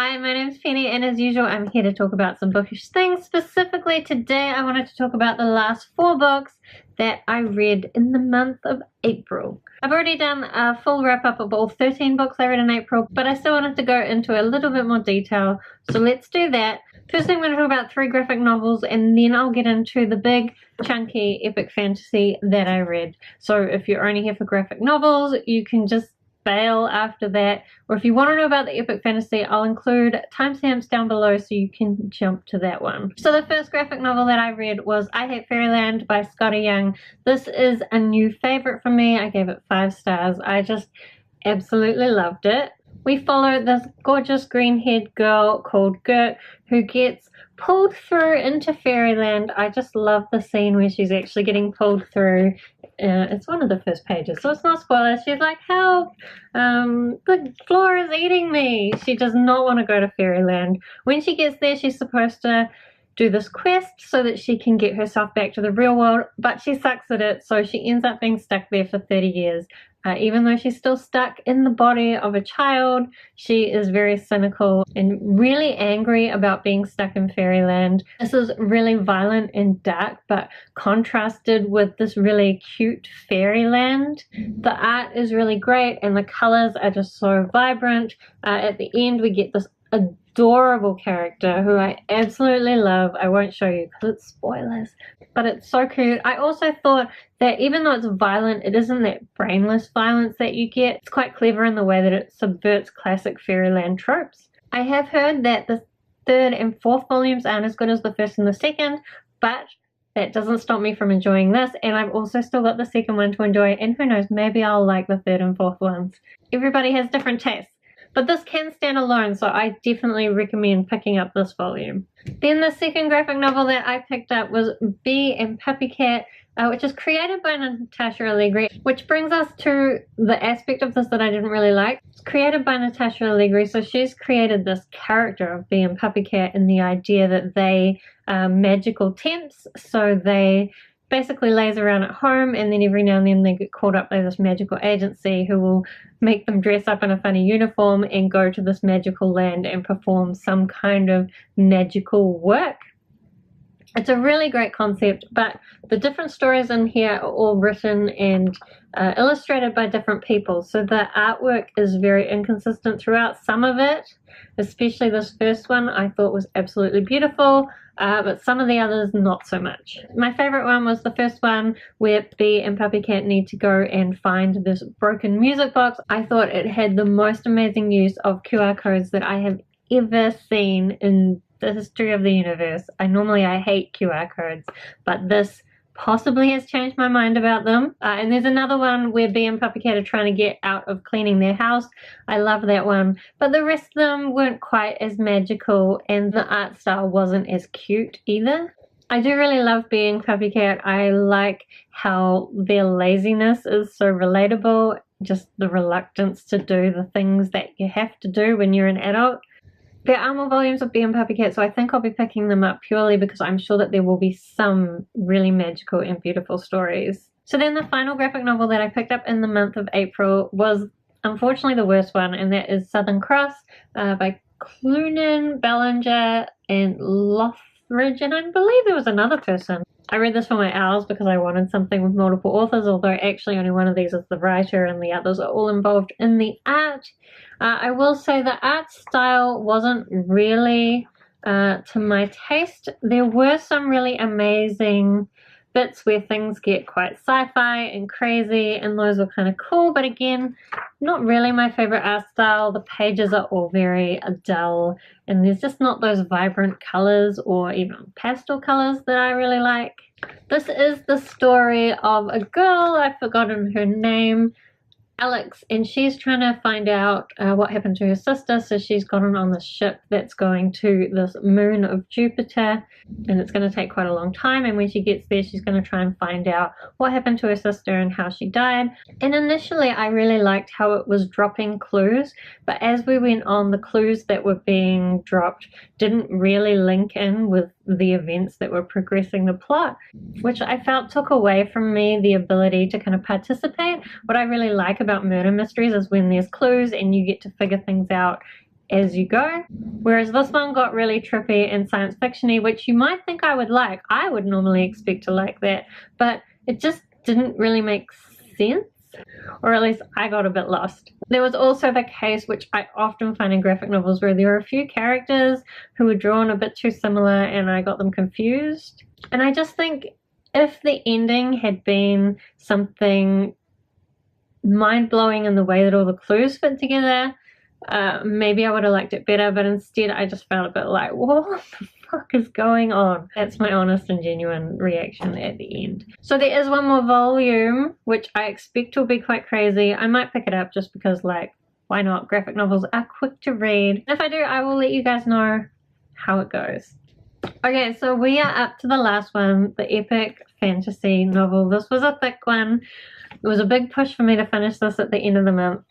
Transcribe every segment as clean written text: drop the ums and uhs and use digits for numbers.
Hi, my name's Penny, and as usual, I'm here to talk about some bookish things. Specifically, today I wanted to talk about the last 4 books that I read in the month of April. I've already done a full wrap-up of all 13 books I read in April, but I still wanted to go into a little bit more detail, so let's do that. First, I'm going to talk about 3 graphic novels, and then I'll get into the big, chunky, epic fantasy that I read. So if you're only here for graphic novels, you can just bail after that, or if you want to know about the epic fantasy, I'll include timestamps down below so you can jump to that one. So the first graphic novel that I read was I Hate Fairyland by Skottie. This is a new favorite for me. I gave it 5 stars. I just absolutely loved it. We follow this gorgeous green-haired girl called Gert who gets pulled through into Fairyland. I just love the scene where she's actually getting pulled through. It's one of the first pages, so it's not spoilers. She's like, help! The floor is eating me! She does not want to go to Fairyland. When she gets there, she's supposed to do this quest so that she can get herself back to the real world, but she sucks at it, so she ends up being stuck there for 30 years. Even though she's still stuck in the body of a child, she is very cynical and really angry about being stuck in Fairyland. This is really violent and dark, but contrasted with this really cute Fairyland. The art is really great and the colors are just so vibrant. At the end, we get this adorable character who I absolutely love. I won't show you because it's spoilers, but it's so cute. I also thought that even though it's violent, it isn't that brainless violence that you get. It's quite clever in the way that it subverts classic Fairyland tropes. I have heard that the 3rd and 4th volumes aren't as good as the 1st and the 2nd, but that doesn't stop me from enjoying this, and I've also still got the 2nd one to enjoy, and who knows, maybe I'll like the 3rd and 4th ones. Everybody has different tastes. But this can stand alone, so I definitely recommend picking up this volume. Then the second graphic novel that I picked up was Bee and Puppycat, which is created by Natasha Allegri, which brings us to the aspect of this that I didn't really like. It's created by Natasha Allegri, so she's created this character of Bee and Puppycat and the idea that they are magical temps, so they basically lays around at home, and then every now and then they get called up by this magical agency who will make them dress up in a funny uniform and go to this magical land and perform some kind of magical work. It's a really great concept, but the different stories in here are all written and illustrated by different people, so the artwork is very inconsistent throughout. Some of it, especially this first one, I thought was absolutely beautiful, but some of the others not so much. My favorite one was the first one where Bee and Puppycat need to go and find this broken music box. I thought it had the most amazing use of QR codes that I have ever seen in the history of the universe. I hate QR codes, but this possibly has changed my mind about them. And there's another one where Bee and Puppycat are trying to get out of cleaning their house. I love that one, but the rest of them weren't quite as magical, and the art style wasn't as cute either. I do really love Bee and Puppycat. I like how their laziness is so relatable, just the reluctance to do the things that you have to do when you're an adult. There are more volumes of Bee and Puppycat, so I think I'll be picking them up purely because I'm sure that there will be some really magical and beautiful stories. So then the final graphic novel that I picked up in the month of April was unfortunately the worst one, and that is Southern Cross by Cloonan, Belanger, and Loughridge, and I believe there was another person. I read this for my owls because I wanted something with multiple authors, although actually only one of these is the writer and the others are all involved in the art. I will say the art style wasn't really to my taste. There were some really amazing bits where things get quite sci-fi and crazy, and those were kind of cool, but again, not really my favorite art style. The pages are all very dull, and there's just not those vibrant colors or even pastel colors that I really like. This is the story of a girl, I've forgotten her name, Alex, and she's trying to find out what happened to her sister. So she's gotten on this ship that's going to this moon of Jupiter, and it's going to take quite a long time, and when she gets there she's going to try and find out what happened to her sister and how she died. And initially I really liked how it was dropping clues, but as we went on, the clues that were being dropped didn't really link in with the events that were progressing the plot, which I felt took away from me the ability to kind of participate. What I really like about murder mysteries is when there's clues and you get to figure things out as you go. Whereas this one got really trippy and science fiction-y, which you might think I would like. I would normally expect to like that, but it just didn't really make sense. Or at least I got a bit lost. There was also the case, which I often find in graphic novels, where there are a few characters who were drawn a bit too similar and I got them confused. And I just think if the ending had been something mind-blowing in the way that all the clues fit together, maybe I would have liked it better, but instead I just felt a bit like, what the fuck is going on? That's my honest and genuine reaction at the end. So there is one more volume, which I expect will be quite crazy. I might pick it up just because, like, why not? Graphic novels are quick to read. If I do, I will let you guys know how it goes. Okay, so we are up to the last one, the epic fantasy novel. This was a thick one. It was a big push for me to finish this at the end of the month.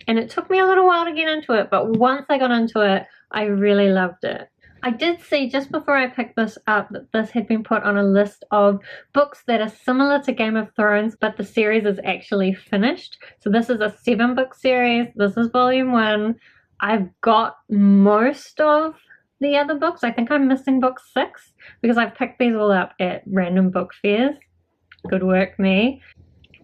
And it took me a little while to get into it, but once I got into it, I really loved it. I did see just before I picked this up that this had been put on a list of books that are similar to Game of Thrones, but the series is actually finished. So this is a 7-book series. This is volume 1. I've got most of the other books. I think I'm missing book 6 because I've picked these all up at random book fairs. Good work, me.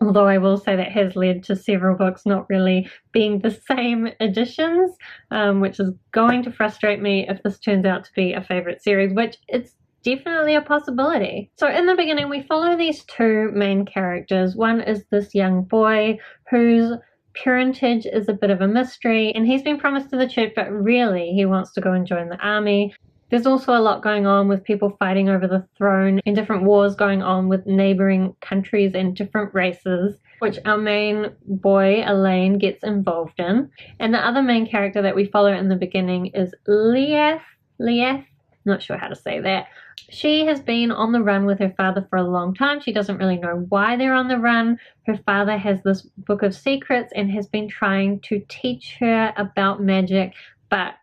Although I will say that has led to several books not really being the same editions, which is going to frustrate me if this turns out to be a favorite series, which it's definitely a possibility. So in the beginning, we follow these two main characters. One is this young boy whose parentage is a bit of a mystery, and he's been promised to the church, but really he wants to go and join the army. There's also a lot going on with people fighting over the throne and different wars going on with neighboring countries and different races, which our main boy, Elaine, gets involved in. And the other main character that we follow in the beginning is Leah. Not sure how to say that. She has been on the run with her father for a long time. She doesn't really know why they're on the run. Her father has this book of secrets and has been trying to teach her about magic, but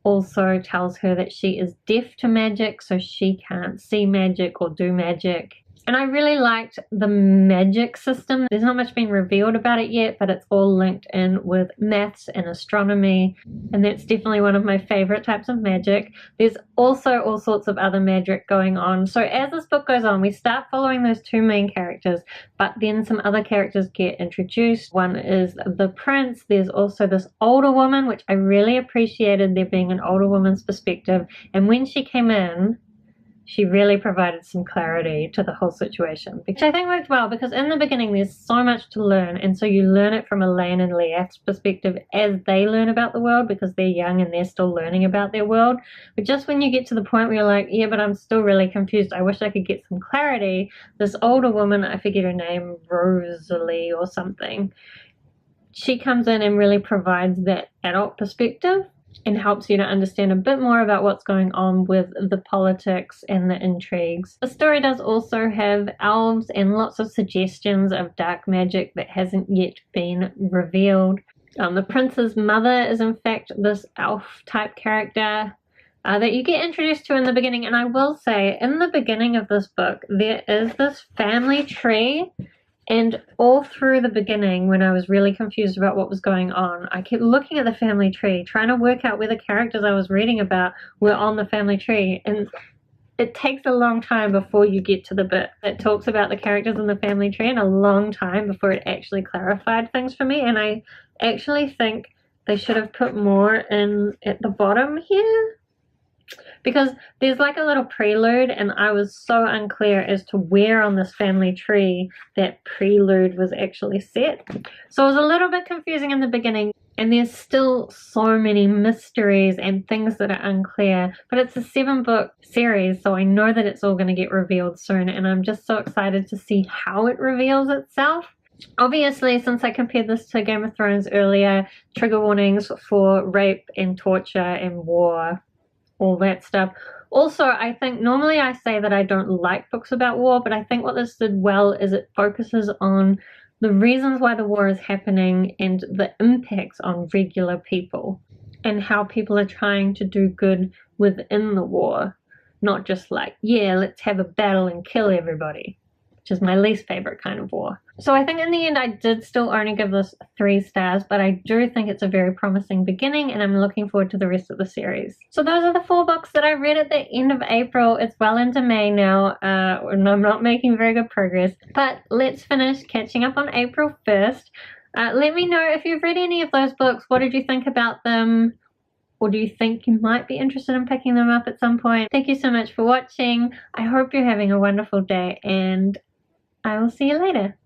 also tells her that she is deaf to magic, so she can't see magic or do magic. And I really liked the magic system. There's not much been revealed about it yet, but it's all linked in with maths and astronomy, and that's definitely one of my favorite types of magic. There's also all sorts of other magic going on. So as this book goes on, we start following those two main characters, but then some other characters get introduced. One is the prince. There's also this older woman, which I really appreciated there being an older woman's perspective, and when she came in, she really provided some clarity to the whole situation, which I think worked well because in the beginning there's so much to learn, and so you learn it from Elaine and Leah's perspective as they learn about the world because they're young and they're still learning about their world. But just when you get to the point where you're like, yeah, but I'm still really confused, I wish I could get some clarity, this older woman, I forget her name, Rosalie or something, she comes in and really provides that adult perspective and helps you to understand a bit more about what's going on with the politics and the intrigues. The story does also have elves and lots of suggestions of dark magic that hasn't yet been revealed. The prince's mother is in fact this elf type character that you get introduced to in the beginning, and I will say in the beginning of this book there is this family tree. And all through the beginning, when I was really confused about what was going on, I kept looking at the family tree, trying to work out where the characters I was reading about were on the family tree. And it takes a long time before you get to the bit that talks about the characters in the family tree, and a long time before it actually clarified things for me. And I actually think they should have put more in at the bottom here, because there's like a little prelude, and I was so unclear as to where on this family tree that prelude was actually set. So it was a little bit confusing in the beginning, and there's still so many mysteries and things that are unclear, but it's a 7-book series, so I know that it's all going to get revealed soon, and I'm just so excited to see how it reveals itself. Obviously, since I compared this to Game of Thrones earlier, trigger warnings for rape and torture and war, all that stuff. Also, I think normally I say that I don't like books about war, but I think what this did well is it focuses on the reasons why the war is happening and the impacts on regular people and how people are trying to do good within the war. Not just like, yeah, let's have a battle and kill everybody. which is my least favorite kind of war. So I think in the end I did still only give this 3 stars, but I do think it's a very promising beginning and I'm looking forward to the rest of the series. So those are the 4 books that I read at the end of April. It's well into May now, and I'm not making very good progress, but let's finish catching up on April 1st. Let me know if you've read any of those books. What did you think about them? Or do you think you might be interested in picking them up at some point? Thank you so much for watching. I hope you're having a wonderful day and I will see you later.